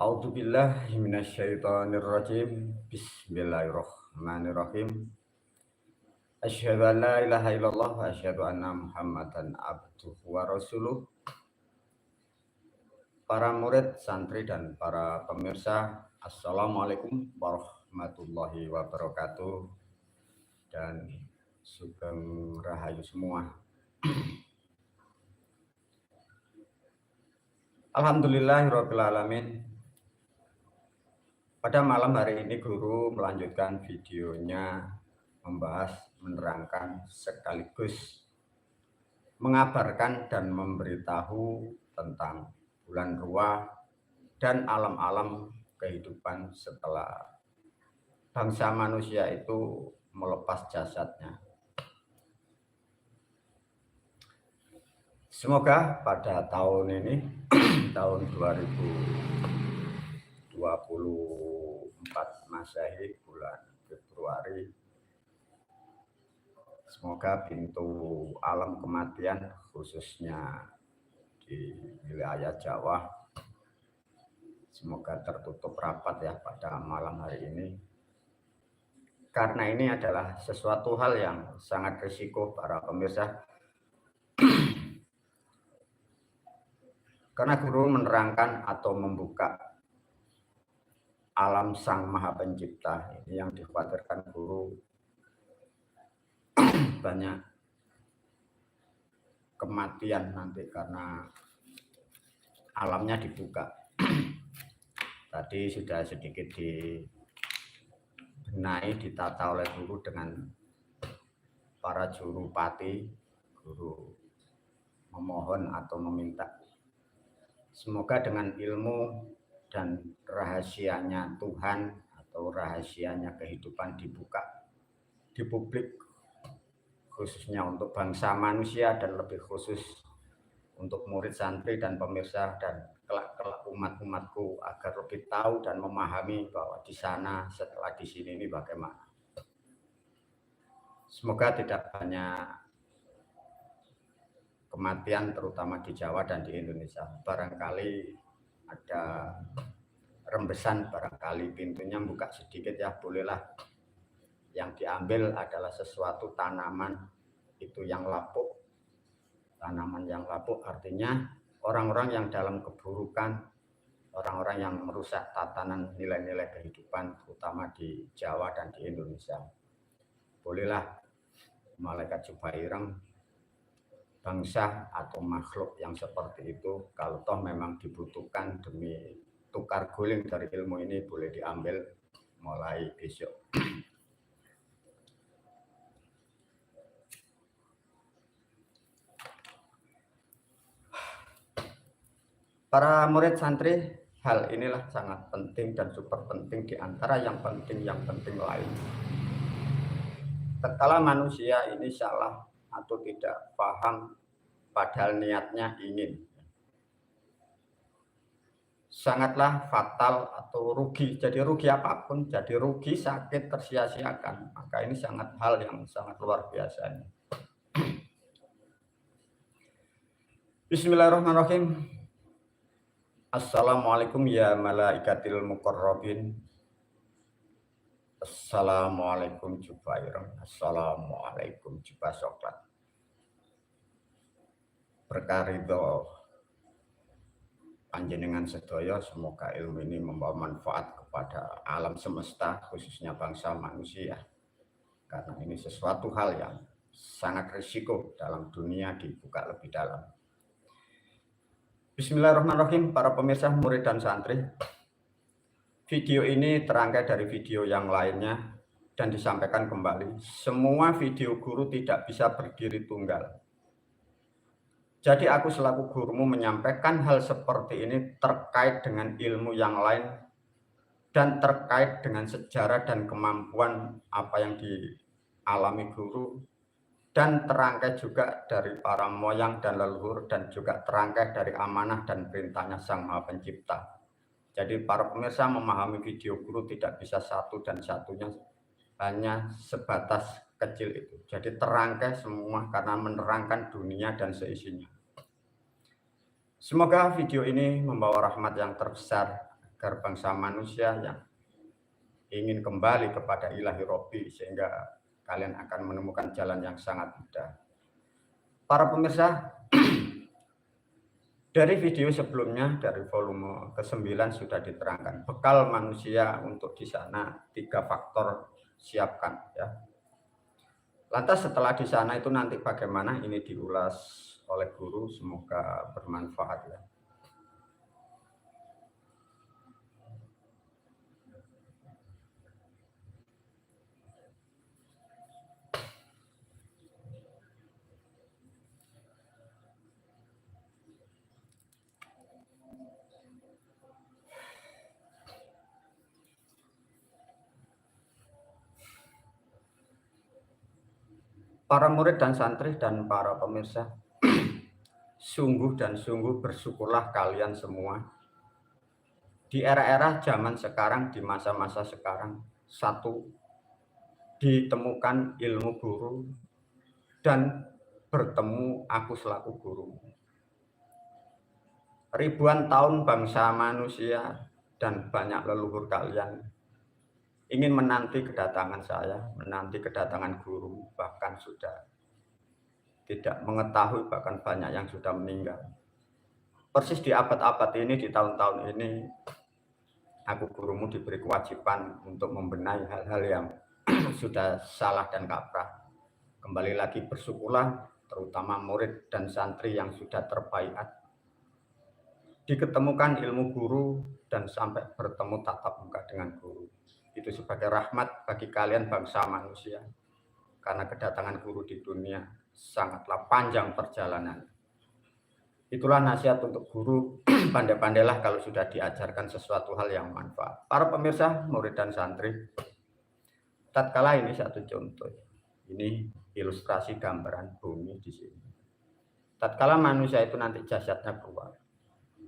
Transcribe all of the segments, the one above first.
A'udzubillahi minasyaitonirrajim. Bismillahirrahmanirrahim. Asyhadu an la ilaha illallah wa asyhadu anna Muhammadan abduhu wa rasuluh. Para murid, santri dan para pemirsa, Assalamualaikum warahmatullahi wabarakatuh. Dan sugeng rahayu semua. Alhamdulillahirabbil alamin. Pada malam hari ini guru melanjutkan videonya menerangkan sekaligus mengabarkan dan memberitahu tentang bulan ruah dan alam-alam kehidupan setelah bangsa manusia itu melepas jasadnya. Semoga pada tahun ini, tahun 2024 Masehi, bulan Februari, semoga pintu alam kematian khususnya di wilayah Jawa semoga tertutup rapat ya pada malam hari ini, karena ini adalah sesuatu hal yang sangat risiko para pemirsa. Karena guru menerangkan atau membuka alam Sang Maha Pencipta, ini yang dikhawatirkan guru banyak kematian nanti karena alamnya dibuka. Tadi sudah sedikit dibenahi, ditata oleh guru dengan para juru pati. Guru memohon atau meminta semoga dengan ilmu dan rahasianya Tuhan atau rahasianya kehidupan dibuka di publik, khususnya untuk bangsa manusia dan lebih khusus untuk murid, santri dan pemirsa dan kelak-kelak umat-umatku agar lebih tahu dan memahami bahwa di sana setelah di sini ini bagaimana. Semoga tidak banyak kematian terutama di Jawa dan di Indonesia. Barangkali ada rembesan, barangkali pintunya buka sedikit ya, bolehlah. Yang diambil adalah sesuatu tanaman itu yang lapuk. Tanaman yang lapuk artinya orang-orang yang dalam keburukan, orang-orang yang merusak tatanan nilai-nilai kehidupan terutama di Jawa dan di Indonesia. Bolehlah malaikat jubah ireng, bangsa atau makhluk yang seperti itu, kalau toh memang dibutuhkan demi tukar guling dari ilmu ini, boleh diambil mulai besok. Para murid santri, hal inilah sangat penting dan super penting di antara yang penting lain. Tatkala manusia ini salah atau tidak paham padahal niatnya ingin, sangatlah fatal atau rugi. Jadi rugi apapun, jadi rugi, sakit, tersia-siakan. Maka ini hal yang sangat luar biasa. Bismillahirrahmanirrahim. Assalamualaikum ya malaikatil muqarrabin. Assalamualaikum jubairang. Assalamualaikum jubah coklat. Berkarido panjenengan sedaya, semoga ilmu ini membawa manfaat kepada alam semesta, khususnya bangsa manusia. Karena ini sesuatu hal yang sangat risiko dalam dunia dibuka lebih dalam. Bismillahirrahmanirrahim, para pemirsa, murid dan santri. Video ini terangkai dari video yang lainnya dan disampaikan kembali. Semua video guru tidak bisa berdiri tunggal. Jadi aku selaku gurumu menyampaikan hal seperti ini terkait dengan ilmu yang lain dan terkait dengan sejarah dan kemampuan apa yang dialami guru, dan terangkai juga dari para moyang dan leluhur, dan juga terangkai dari amanah dan perintahnya Sang Maha Pencipta. Jadi para pemirsa memahami video guru tidak bisa satu dan satunya hanya sebatas kecil itu. Jadi terangkai semua karena menerangkan dunia dan seisinya. Semoga video ini membawa rahmat yang terbesar agar bangsa manusia yang ingin kembali kepada ilahi Robbi, sehingga kalian akan menemukan jalan yang sangat mudah. Para pemirsa, dari video sebelumnya, dari volume ke-9 sudah diterangkan bekal manusia untuk di sana 3 faktor siapkan ya. Lantas setelah di sana itu nanti bagaimana, ini diulas oleh guru, semoga bermanfaat ya. Para murid dan santri dan para pemirsa, sungguh dan sungguh bersyukurlah kalian semua di era-era zaman sekarang, di masa-masa sekarang, satu, ditemukan ilmu guru dan bertemu aku selaku guru. Ribuan tahun bangsa manusia dan banyak leluhur kalian ingin menanti kedatangan saya, menanti kedatangan guru, bahkan sudah tidak mengetahui, bahkan banyak yang sudah meninggal. Persis di abad-abad ini, di tahun-tahun ini, aku gurumu diberi kewajiban untuk membenahi hal-hal yang sudah salah dan kaprah. Kembali lagi bersyukurlah, terutama murid dan santri yang sudah terbaiat, diketemukan ilmu guru dan sampai bertemu tatap muka dengan guru. Itu sebagai rahmat bagi kalian bangsa manusia, karena kedatangan guru di dunia sangatlah panjang perjalanan. Itulah nasihat untuk guru, pandai-pandailah kalau sudah diajarkan sesuatu hal yang manfaat. Para pemirsa, murid dan santri, tatkala ini satu contoh, ini ilustrasi gambaran bumi di sini. Tatkala manusia itu nanti jasadnya keluar,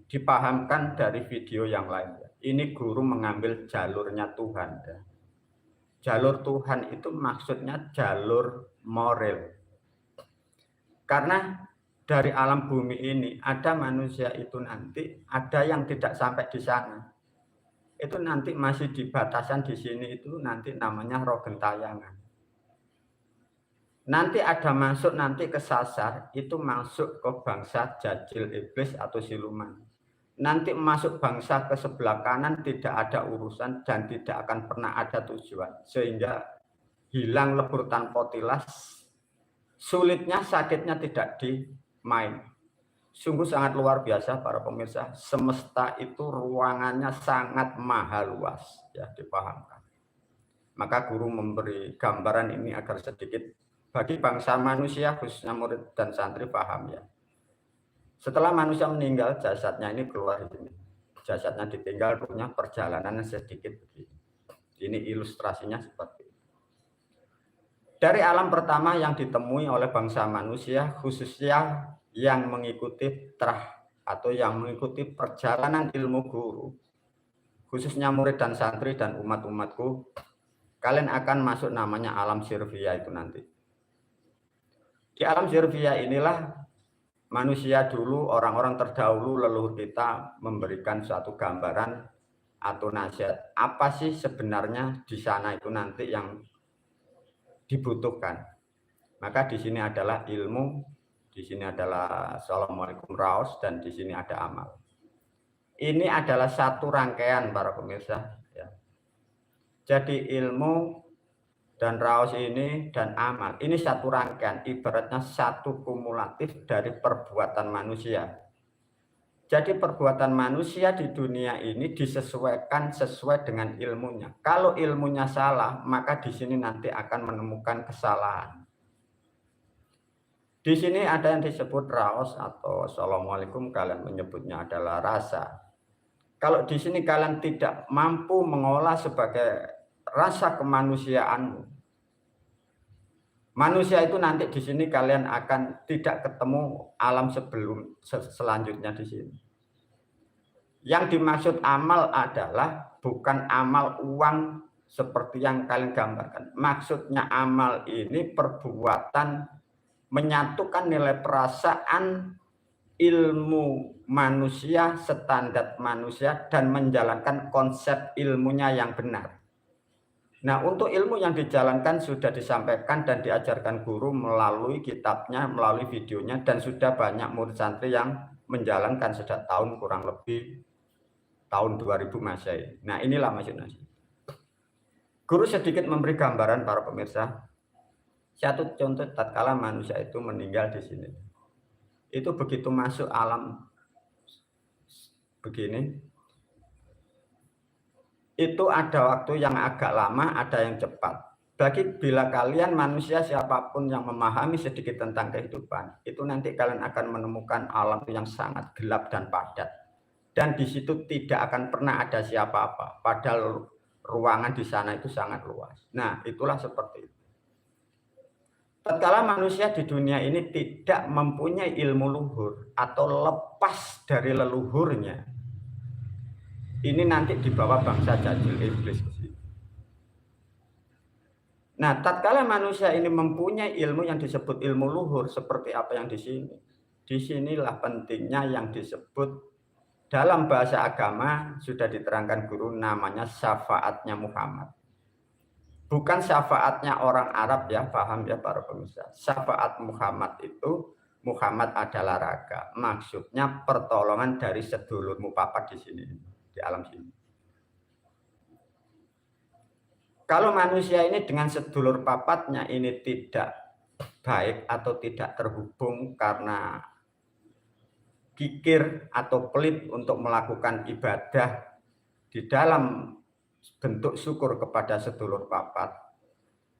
dipahamkan dari video yang lain. Ini guru mengambil jalurnya Tuhan. Ya. Jalur Tuhan itu maksudnya jalur moral. Karena dari alam bumi ini ada manusia itu nanti ada yang tidak sampai di sana. Itu nanti masih di batasan di sini, itu nanti namanya roh gentayangan. Nanti ada masuk nanti ke sasar, itu masuk ke bangsa jajil iblis atau siluman. Nanti masuk bangsa ke sebelah kanan tidak ada urusan dan tidak akan pernah ada tujuan, sehingga hilang lebur tanpa tilas, sulitnya sakitnya tidak dimain. Sungguh sangat luar biasa para pemirsa, semesta itu ruangannya sangat maha luas ya, dipahamkan. Maka guru memberi gambaran ini agar sedikit bagi bangsa manusia khususnya murid dan santri paham ya. Setelah manusia meninggal, jasadnya ini keluar di sini. Jasadnya ditinggal, punya perjalanannya sedikit begini. Ini ilustrasinya seperti ini. Dari alam pertama yang ditemui oleh bangsa manusia, khususnya yang mengikuti trah atau yang mengikuti perjalanan ilmu guru, khususnya murid dan santri dan umat-umatku, kalian akan masuk namanya alam sirvia itu nanti. Di alam sirvia inilah manusia dulu, orang-orang terdahulu, leluhur kita memberikan suatu gambaran atau nasihat. Apa sih sebenarnya di sana itu nanti yang dibutuhkan? Maka di sini adalah ilmu, di sini adalah Assalamualaikum raos, dan di sini ada amal. Ini adalah satu rangkaian para pemirsa. Ya. Jadi ilmu dan raos ini dan amal ini satu rangkaian, ibaratnya satu kumulatif dari perbuatan manusia. Jadi perbuatan manusia di dunia ini disesuaikan sesuai dengan ilmunya. Kalau ilmunya salah, maka di sini nanti akan menemukan kesalahan. Di sini ada yang disebut raos atau Assalamualaikum, kalian menyebutnya adalah rasa. Kalau di sini kalian tidak mampu mengolah sebagai rasa kemanusiaanmu, manusia itu nanti di sini kalian akan tidak ketemu alam selanjutnya di sini. Yang dimaksud amal adalah bukan amal uang seperti yang kalian gambarkan. Maksudnya amal ini perbuatan menyatukan nilai perasaan ilmu manusia, standar manusia, dan menjalankan konsep ilmunya yang benar. Nah, untuk ilmu yang dijalankan sudah disampaikan dan diajarkan guru melalui kitabnya, melalui videonya, dan sudah banyak murid santri yang menjalankan sejak tahun kurang lebih tahun 2000 Masehi. Nah, inilah maksudnya. Guru sedikit memberi gambaran para pemirsa. Satu contoh tatkala manusia itu meninggal di sini. Itu begitu masuk alam begini, itu ada waktu yang agak lama, ada yang cepat. Bila kalian manusia siapapun yang memahami sedikit tentang kehidupan, itu nanti kalian akan menemukan alam yang sangat gelap dan padat. Dan di situ tidak akan pernah ada siapa-apa, padahal ruangan di sana itu sangat luas. Nah, itulah seperti itu. Tatkala manusia di dunia ini tidak mempunyai ilmu luhur atau lepas dari leluhurnya, ini nanti dibawa bangsa jajil iblis ke sini. Nah, tatkala manusia ini mempunyai ilmu yang disebut ilmu luhur seperti apa yang di sini. Disinilah pentingnya yang disebut dalam bahasa agama sudah diterangkan guru namanya syafaatnya Muhammad. Bukan syafaatnya orang Arab ya, paham ya para pemirsa. Syafaat Muhammad itu Muhammad adalah raga. Maksudnya pertolongan dari sedulurmu papat di sini, di alam sini. Kalau manusia ini dengan sedulur papatnya ini tidak baik atau tidak terhubung karena kikir atau pelit untuk melakukan ibadah di dalam bentuk syukur kepada sedulur papat,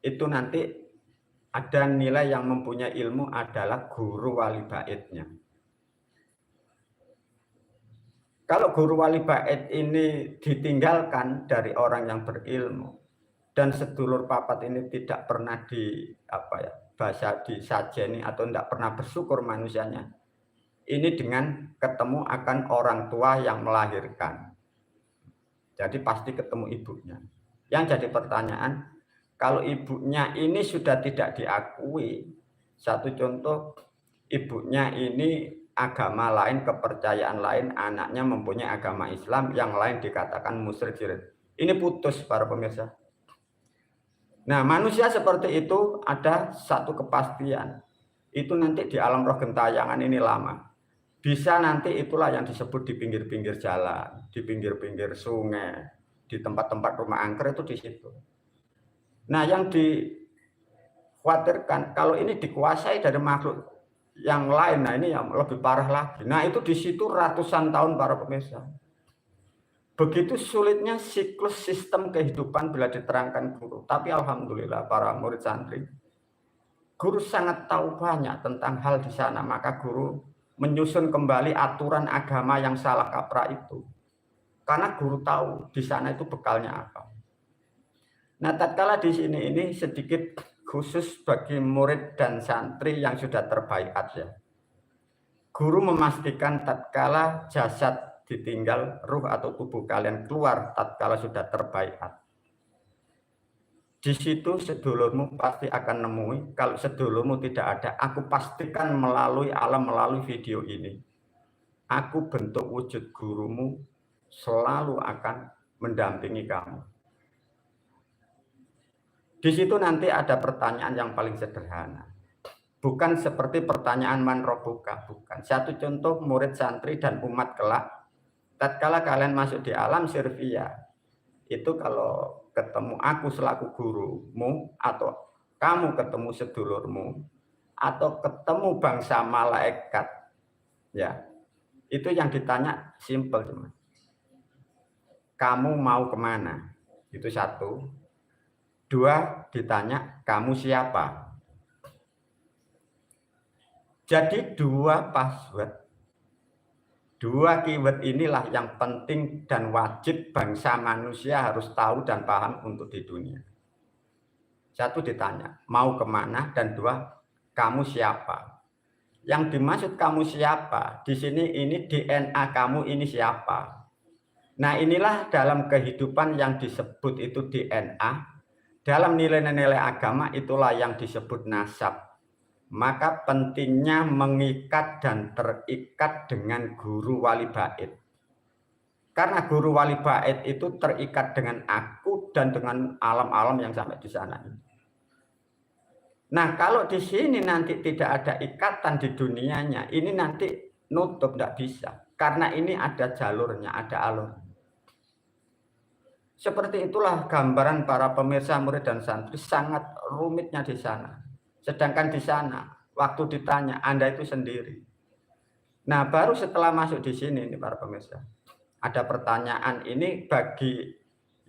itu nanti ada nilai yang mempunyai ilmu adalah guru wali baitnya. Kalau guru wali bait ini ditinggalkan dari orang yang berilmu, dan sedulur papat ini tidak pernah disajeni atau tidak pernah bersyukur manusianya, ini dengan ketemu akan orang tua yang melahirkan. Jadi pasti ketemu ibunya. Yang jadi pertanyaan, kalau ibunya ini sudah tidak diakui, satu contoh, ibunya ini agama lain, kepercayaan lain, anaknya mempunyai agama Islam, yang lain dikatakan musyrik. Ini putus para pemirsa. Nah, manusia seperti itu ada satu kepastian. Itu nanti di alam roh gentayangan ini lama. Bisa nanti itulah yang disebut di pinggir-pinggir jalan, di pinggir-pinggir sungai, di tempat-tempat rumah angker itu di situ. Nah, yang dikhawatirkan kalau ini dikuasai dari makhluk yang lain, nah ini yang lebih parah lagi. Nah, itu di situ ratusan tahun para pemirsa. Begitu sulitnya siklus sistem kehidupan bila diterangkan guru. Tapi alhamdulillah para murid santri, guru sangat tahu banyak tentang hal di sana. Maka guru menyusun kembali aturan agama yang salah kaprah itu. Karena guru tahu di sana itu bekalnya apa. Nah, tatkala di sini ini sedikit khusus bagi murid dan santri yang sudah terbaiat ya. Guru memastikan tatkala jasad ditinggal, ruh atau tubuh kalian keluar tatkala sudah terbaiat. Di situ sedulurmu pasti akan nemui. Kalau sedulurmu tidak ada, aku pastikan melalui alam, melalui video ini, aku bentuk wujud gurumu selalu akan mendampingi kamu. Di situ nanti ada pertanyaan yang paling sederhana. Bukan seperti pertanyaan man rabbuka, bukan. Satu contoh murid santri dan umat kelak, tatkala kalian masuk di alam sirvia, itu kalau ketemu aku selaku gurumu, atau kamu ketemu sedulurmu, atau ketemu bangsa malaikat, ya, itu yang ditanya simpel cuma. Kamu mau kemana? Itu satu. Dua, ditanya kamu siapa? Jadi dua password. Dua keyword inilah yang penting dan wajib bangsa manusia harus tahu dan paham untuk di dunia. Satu ditanya, mau kemana? Dan dua, kamu siapa? Yang dimaksud kamu siapa? Di sini ini DNA kamu ini siapa? Nah, inilah dalam kehidupan yang disebut itu DNA. Dalam nilai-nilai agama itulah yang disebut nasab. maka pentingnya mengikat dan terikat dengan guru wali bait. Karena guru wali bait itu terikat dengan aku dan dengan alam-alam yang sampai di sana. Nah, kalau di sini nanti tidak ada ikatan di dunianya, ini nanti nutup, tidak bisa. Karena ini ada jalurnya, ada alur. Seperti itulah gambaran para pemirsa, murid dan santri sangat rumitnya di sana. Sedangkan di sana, waktu ditanya, Anda itu sendiri. Nah, baru setelah masuk di sini, ini para pemirsa, ada pertanyaan ini bagi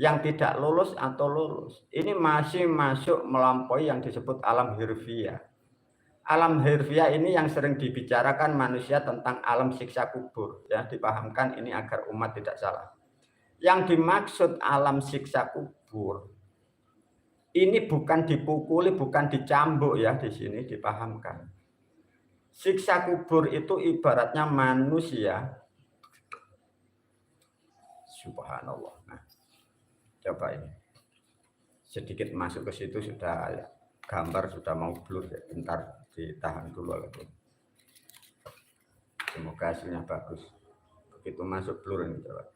yang tidak lulus atau lulus. Ini masih masuk melampaui yang disebut alam hirfiyah. Alam hirfiyah ini yang sering dibicarakan manusia tentang alam siksa kubur. Ya, dipahamkan ini agar umat tidak salah. Yang dimaksud alam siksa kubur ini bukan dipukuli, bukan dicambuk ya, di sini dipahamkan. Siksa kubur itu ibaratnya manusia. Subhanallah. Nah, coba ini sedikit masuk ke situ sudah ya, gambar sudah mau blur ya, bentar ditahan dulu lagi. Semoga hasilnya bagus. Begitu masuk blur ini coba.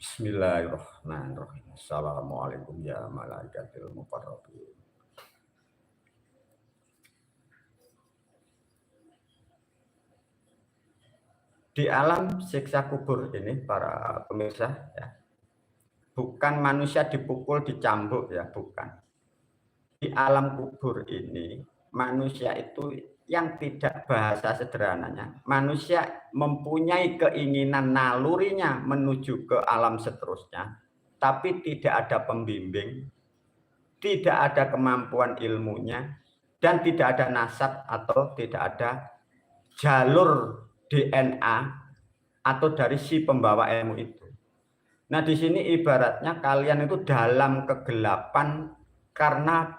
Bismillahirrahmanirrahim. Assalamualaikum ya malaikatil muqarrabin. Di alam siksa kubur ini para pemirsa ya, bukan manusia dipukul, dicambuk ya, bukan. Di alam kubur ini manusia itu yang tidak, bahasa sederhananya, manusia mempunyai keinginan nalurinya menuju ke alam seterusnya, tapi tidak ada pembimbing, tidak ada kemampuan ilmunya, dan tidak ada nasab atau tidak ada jalur DNA atau dari si pembawa ilmu itu. Nah, di sini ibaratnya kalian itu dalam kegelapan karena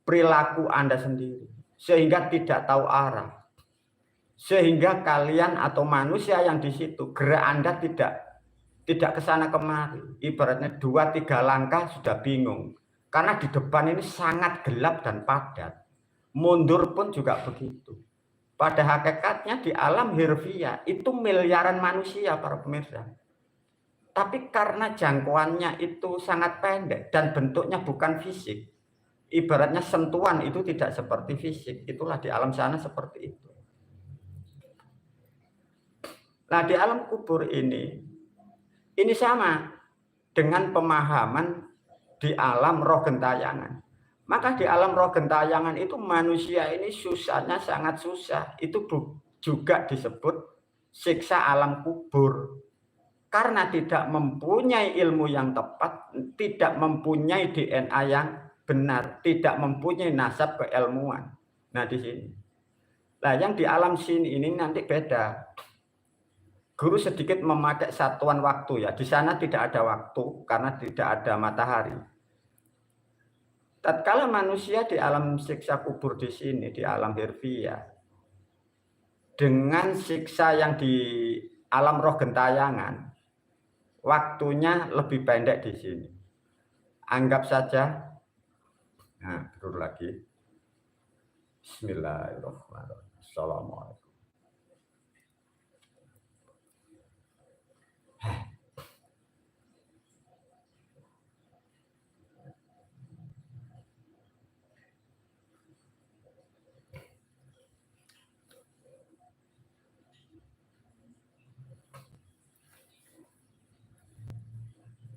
perilaku Anda sendiri, sehingga tidak tahu arah. Sehingga kalian atau manusia yang di situ, gerak Anda tidak ke sana kemari. Ibaratnya 2-3 langkah sudah bingung. Karena di depan ini sangat gelap dan padat. Mundur pun juga begitu. Pada hakikatnya di alam hirfiyah itu miliaran manusia para pemirsa. Tapi karena jangkauannya itu sangat pendek dan bentuknya bukan fisik. Ibaratnya sentuhan itu tidak seperti fisik. Itulah di alam sana seperti itu. Nah, di alam kubur ini sama dengan pemahaman di alam roh gentayangan. Maka di alam roh gentayangan itu manusia ini susahnya sangat susah. Itu juga disebut siksa alam kubur. Karena tidak mempunyai ilmu yang tepat, tidak mempunyai DNA yang benar, tidak mempunyai nasab keilmuan. Nah, di sini. Nah, yang di alam sini ini nanti beda. Guru sedikit memakai satuan waktu ya. Di sana tidak ada waktu karena tidak ada matahari. Tatkala manusia di alam siksa kubur di sini, di alam hirfiyah, dengan siksa yang di alam roh gentayangan, waktunya lebih pendek di sini. Anggap saja, nah, turun lagi. Bismillahirrahmanirrahim. Assalamualaikum.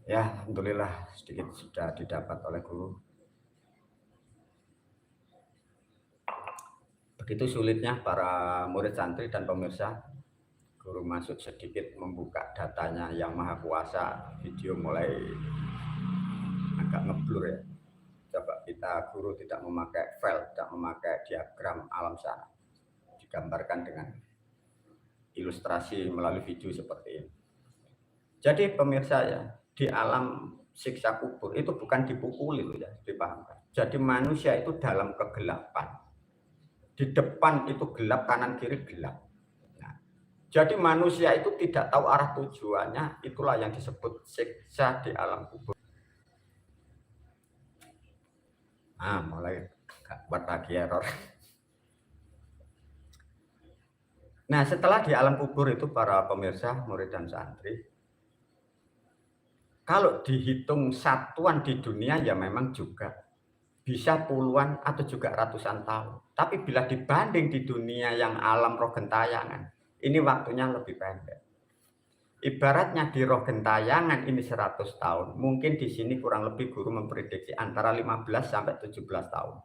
Ya, alhamdulillah sedikit sudah didapat oleh guru. Begitu sulitnya para murid santri dan pemirsa. Guru masuk sedikit membuka datanya yang maha kuasa. Video mulai agak ngeblur ya. Coba kita guru tidak memakai file, tidak memakai diagram alam sana. Digambarkan dengan ilustrasi melalui video seperti ini. Jadi pemirsa ya, di alam siksa kubur itu bukan dipukuli loh ya, dipahamkan. Jadi manusia itu dalam kegelapan. Di depan itu gelap, kanan kiri gelap. Nah, jadi manusia itu tidak tahu arah tujuannya, itulah yang disebut siksa di alam kubur. Mulai buat lagi error. Nah, setelah di alam kubur itu para pemirsa, murid dan santri, kalau dihitung satuan di dunia ya memang juga bisa puluhan atau juga ratusan tahun. Tapi bila dibanding di dunia yang alam roh gentayangan, ini waktunya lebih pendek. Ibaratnya di roh gentayangan ini 100 tahun, mungkin di sini kurang lebih guru memprediksi antara 15 sampai 17 tahun.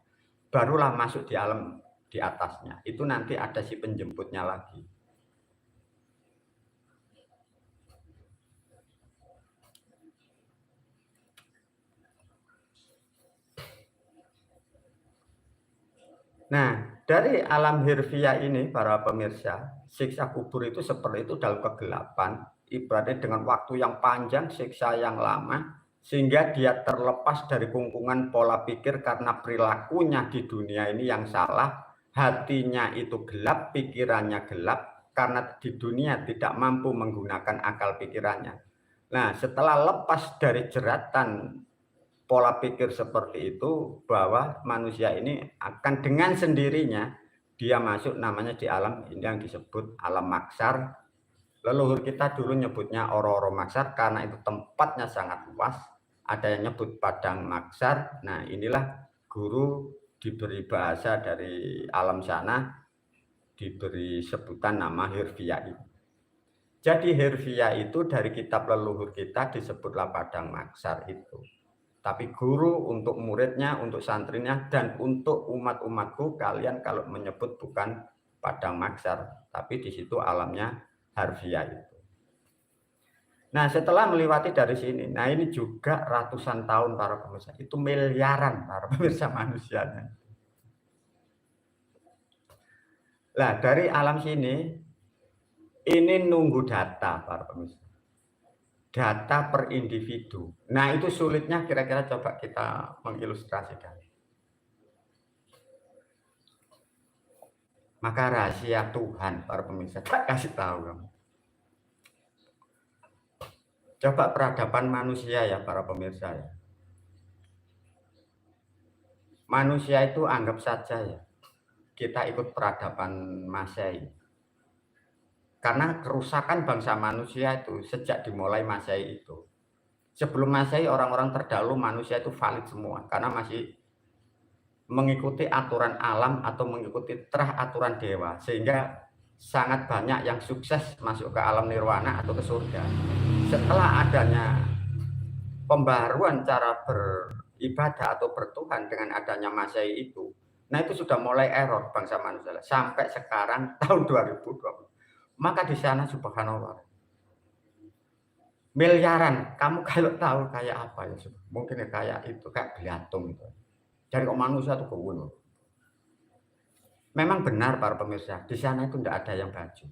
Barulah masuk di alam di atasnya. Itu nanti ada si penjemputnya lagi. Nah, dari alam hirfiyah ini para pemirsa, siksa kubur itu seperti itu dalam kegelapan, ibaratnya dengan waktu yang panjang, siksa yang lama, sehingga dia terlepas dari kungkungan pola pikir karena perilakunya di dunia ini yang salah, hatinya itu gelap, pikirannya gelap, karena di dunia tidak mampu menggunakan akal pikirannya. Nah, setelah lepas dari jeratan pola pikir seperti itu, bahwa manusia ini akan dengan sendirinya dia masuk namanya di alam ini yang disebut alam maksar. Leluhur kita dulu nyebutnya oro-oro maksar karena itu tempatnya sangat luas. Ada yang nyebut padang maksar. Nah, inilah guru diberi bahasa dari alam sana, diberi sebutan nama hirfiyah ini. Jadi hirfiyah itu dari kitab leluhur kita disebutlah padang maksar itu. Tapi guru untuk muridnya, untuk santrinya, dan untuk umat-umatku, kalian kalau menyebut bukan padang maksar, tapi di situ alamnya harfiah itu. Nah, setelah melewati dari sini, nah ini juga ratusan tahun para pemirsa, itu miliaran para pemirsa manusianya. Nah, dari alam sini, ini nunggu data para pemirsa. Data per individu. Nah, itu sulitnya kira-kira coba kita mengilustrasikan. Maka rahasia Tuhan para pemirsa, tak kasih tahu kamu. Coba peradaban manusia ya para pemirsa ya. Manusia itu anggap saja ya, kita ikut peradaban Masehi. Karena kerusakan bangsa manusia itu sejak dimulai Masehi itu. Sebelum Masehi orang-orang terdahulu manusia itu valid semua karena masih mengikuti aturan alam atau mengikuti terah aturan dewa, sehingga sangat banyak yang sukses masuk ke alam nirwana atau ke surga. Setelah adanya pembaruan cara beribadah atau bertuhan dengan adanya Masehi itu, nah itu sudah mulai error bangsa manusia sampai sekarang tahun 2020. Maka di sana subhanallah miliaran, kamu kalau tahu kayak apa ya, mungkin kayak itu kayak beliatung itu. Dari manusia itu ke gunung. Memang benar para pemirsa, di sana itu tidak ada yang baju.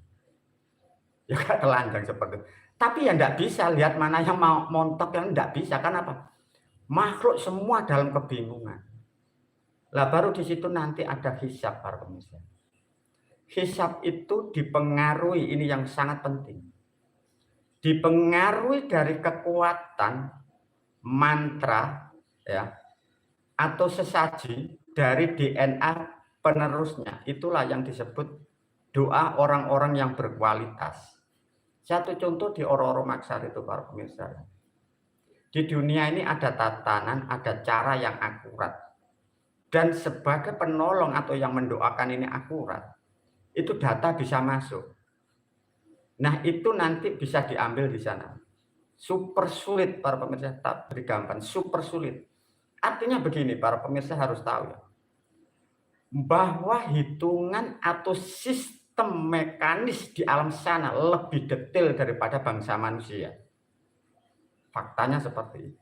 Ya kayak telanjang seperti itu. Tapi ya tidak bisa lihat mana yang mau montok, yang tidak bisa. Kenapa? Makhluk semua dalam kebingungan. Lah baru di situ nanti ada hisab para pemirsa. Hisab itu dipengaruhi, ini yang sangat penting. Dipengaruhi dari kekuatan mantra ya atau sesaji dari DNA penerusnya. Itulah yang disebut doa orang-orang yang berkualitas. Satu contoh di oro-oro maksar itu para pemirsa. Di dunia ini ada tatanan, ada cara yang akurat. Dan sebagai penolong atau yang mendoakan ini akurat, itu data bisa masuk. Nah, itu nanti bisa diambil di sana. Super sulit para pemirsa, tak beri gambaran, super sulit. Artinya begini, para pemirsa harus tahu ya, bahwa hitungan atau sistem mekanis di alam sana lebih detail daripada bangsa manusia. Faktanya seperti itu.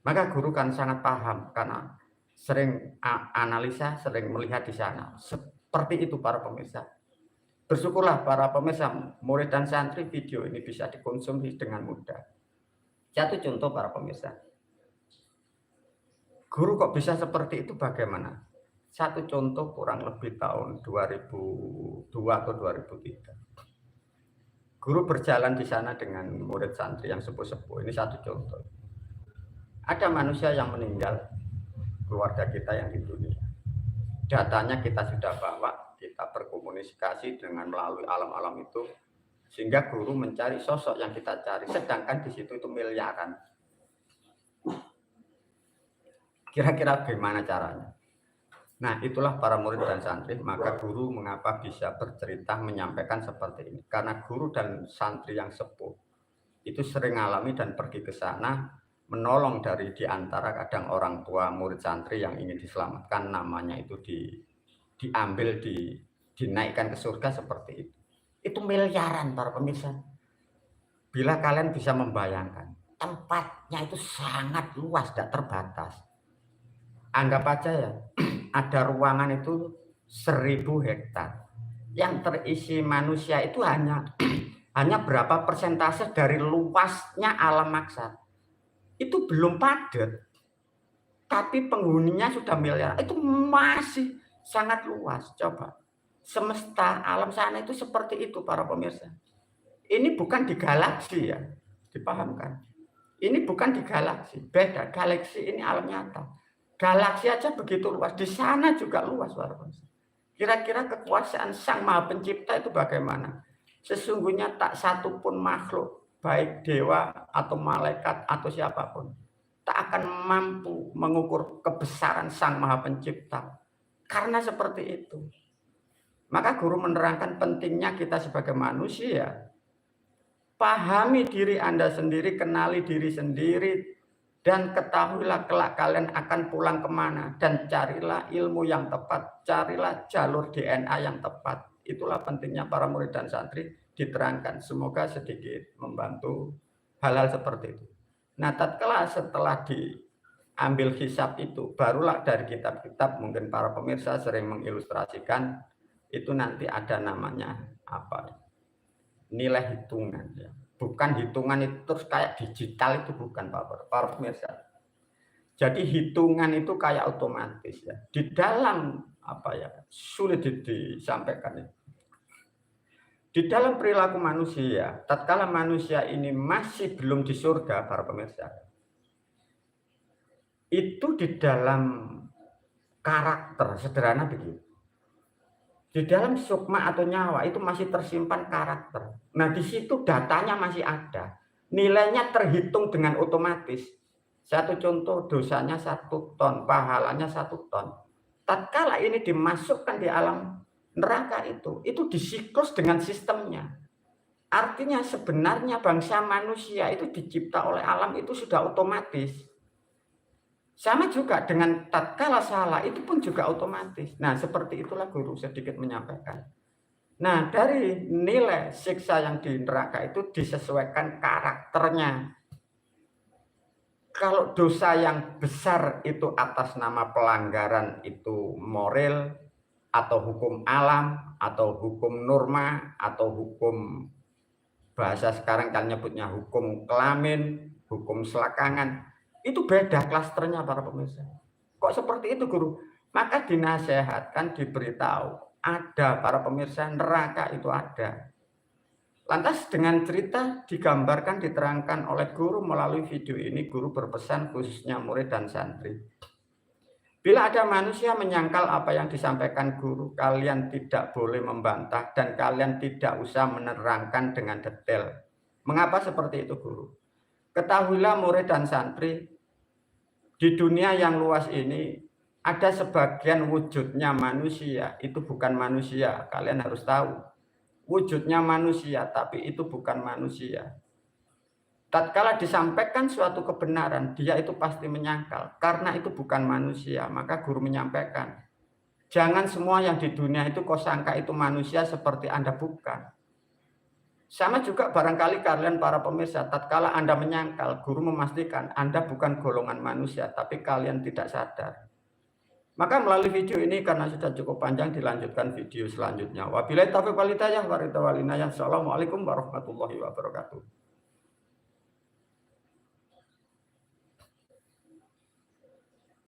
Maka guru kan sangat paham karena sering analisa, sering melihat di sana. Seperti itu para pemirsa. Bersyukurlah para pemirsa, murid dan santri, video ini bisa dikonsumsi dengan mudah. Satu contoh para pemirsa. Guru kok bisa seperti itu bagaimana? Satu contoh kurang lebih tahun 2002 atau 2003. Guru berjalan di sana dengan murid santri yang sepuh-sepuh. Ini satu contoh. Ada manusia yang meninggal keluarga kita yang di dunia. Datanya kita sudah bawa, kita berkomunikasi dengan melalui alam-alam itu, sehingga guru mencari sosok yang kita cari, sedangkan di situ itu miliaran. Kira-kira bagaimana caranya? Nah, itulah para murid dan santri, maka guru mengapa bisa bercerita menyampaikan seperti ini? Karena guru dan santri yang sepuh itu sering alami dan pergi ke sana menolong dari diantara kadang orang tua murid santri yang ingin diselamatkan, namanya itu diambil, dinaikkan ke surga seperti itu. Itu miliaran para pemirsa. Bila kalian bisa membayangkan, tempatnya itu sangat luas, tidak terbatas. Anggap aja ya, ada ruangan itu 1000 hektar. Yang terisi manusia itu hanya berapa persentase dari luasnya alam maksar. Itu belum padat, tapi penghuninya sudah miliar. Itu masih sangat luas. Coba, semesta alam sana itu seperti itu para pemirsa. Ini bukan di galaksi ya, dipahamkan. Ini bukan di galaksi, beda. Galaksi ini alam nyata. Galaksi aja begitu luas, di sana juga luas para pemirsa. Kira-kira kekuasaan Sang Maha Pencipta itu bagaimana? Sesungguhnya tak satu pun makhluk, baik dewa atau malaikat atau siapapun, tak akan mampu mengukur kebesaran Sang Maha Pencipta. Karena seperti itu. Maka guru menerangkan pentingnya kita sebagai manusia. Pahami diri Anda sendiri, kenali diri sendiri, dan ketahuilah kelak kalian akan pulang kemana. Dan carilah ilmu yang tepat, carilah jalur DNA yang tepat. Itulah pentingnya para murid dan santri diterangkan. Semoga sedikit membantu hal-hal seperti itu. Nah, tatkala setelah diambil hisab itu, barulah dari kitab-kitab, mungkin para pemirsa sering mengilustrasikan, itu nanti ada namanya apa? Nilai hitungan ya. Bukan hitungan itu terus kayak digital, itu bukan para pemirsa. Jadi hitungan itu kayak otomatis ya. Di dalam apa ya, sulit disampaikan itu. Di dalam perilaku manusia, tatkala manusia ini masih belum di surga para pemirsa, itu di dalam karakter sederhana begitu. Di dalam sukma atau nyawa itu masih tersimpan karakter. Nah, di situ datanya masih ada. Nilainya terhitung dengan otomatis. Satu contoh, dosanya 1 ton, pahalanya 1 ton. Tatkala ini dimasukkan di alam neraka itu disiklus dengan sistemnya. Artinya sebenarnya bangsa manusia itu dicipta oleh alam itu sudah otomatis. Sama juga dengan tatkala salah itu pun juga otomatis. Nah, seperti itulah guru sedikit menyampaikan. Nah, dari nilai siksa yang di neraka itu disesuaikan karakternya. Kalau dosa yang besar itu atas nama pelanggaran itu moral atau hukum alam atau hukum norma atau hukum bahasa sekarang kan nyebutnya hukum kelamin, hukum selakangan. Itu beda klasternya para pemirsa. Kok seperti itu guru? Maka dinasehatkan, diberitahu. Ada para pemirsa, neraka itu ada. Lantas dengan cerita digambarkan, diterangkan oleh guru melalui video ini, guru berpesan khususnya murid dan santri. Bila ada manusia menyangkal apa yang disampaikan guru, kalian tidak boleh membantah dan kalian tidak usah menerangkan dengan detail. Mengapa seperti itu guru? Ketahuilah murid dan santri, di dunia yang luas ini ada sebagian wujudnya manusia, itu bukan manusia. Kalian harus tahu, wujudnya manusia, tapi itu bukan manusia. Tatkala disampaikan suatu kebenaran, dia itu pasti menyangkal, karena itu bukan manusia. Maka guru menyampaikan, jangan semua yang di dunia itu kau sangka itu manusia seperti Anda bukan. Sama juga barangkali kalian para pemirsa, tatkala Anda menyangkal, guru memastikan Anda bukan golongan manusia, tapi kalian tidak sadar. Maka melalui video ini, karena sudah cukup panjang, dilanjutkan video selanjutnya. Wabillahi taufiq wal hidayah, Assalamualaikum warahmatullahi wabarakatuh.